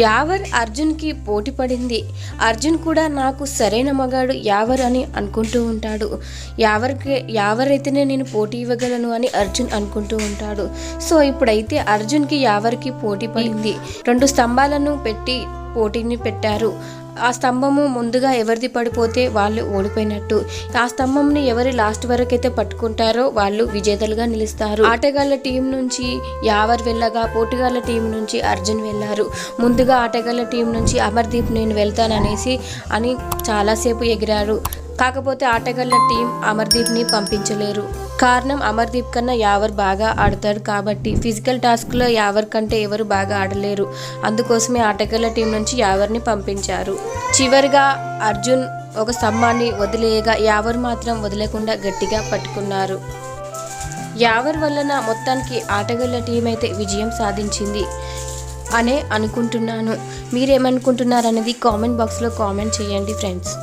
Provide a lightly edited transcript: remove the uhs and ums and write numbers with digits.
యావర్ అర్జున్కి పోటీ పడింది. అర్జున్ కూడా నాకు సరైన మగాడు యావర్ అని అనుకుంటూ ఉంటాడు. యావరైతేనే నేను పోటీ ఇవ్వగలను అని అర్జున్ అనుకుంటూ ఉంటాడు. సో ఇప్పుడైతే అర్జున్కి యావర్కి పోటీ పడింది. 2 స్తంభాలను పెట్టి పోటీని పెట్టారు. ఆ స్తంభము ముందుగా ఎవరిది పడిపోతే వాళ్ళు ఓడిపోయినట్టు. ఆ స్తంభంని ఎవరి లాస్ట్ వరకు అయితే పట్టుకుంటారో వాళ్ళు విజేతలుగా నిలుస్తారు. ఆటగాళ్ళ టీం నుంచి యావర్ వెళ్ళగా పోటీగాళ్ళ టీం నుంచి అర్జున్ వెళ్ళారు. ముందుగా ఆటగాళ్ళ టీం నుంచి అమర్దీప్ నేను వెళ్తాననేసి అని చాలాసేపు ఎగిరారు. కాకపోతే ఆటగాళ్ళ టీం అమర్దీప్ని పంపించలేరు. కారణం అమర్దీప్ కన్నా యావర్ బాగా ఆడతాడు కాబట్టి. ఫిజికల్ టాస్క్లో యావర్ కంటే ఎవరు బాగా ఆడలేరు. అందుకోసమే ఆటగాళ్ళ టీం నుంచి యావర్ని పంపించారు. చివరిగా అర్జున్ ఒక స్తంభాన్ని వదిలేయగా యావర్ మాత్రం వదిలేకుండా గట్టిగా పట్టుకున్నారు. యావర్ వలన మొత్తానికి ఆటగాళ్ళ టీం అయితే విజయం సాధించింది అనే అనుకుంటున్నాను. మీరేమనుకుంటున్నారనేది కామెంట్ బాక్స్లో కామెంట్ చేయండి ఫ్రెండ్స్.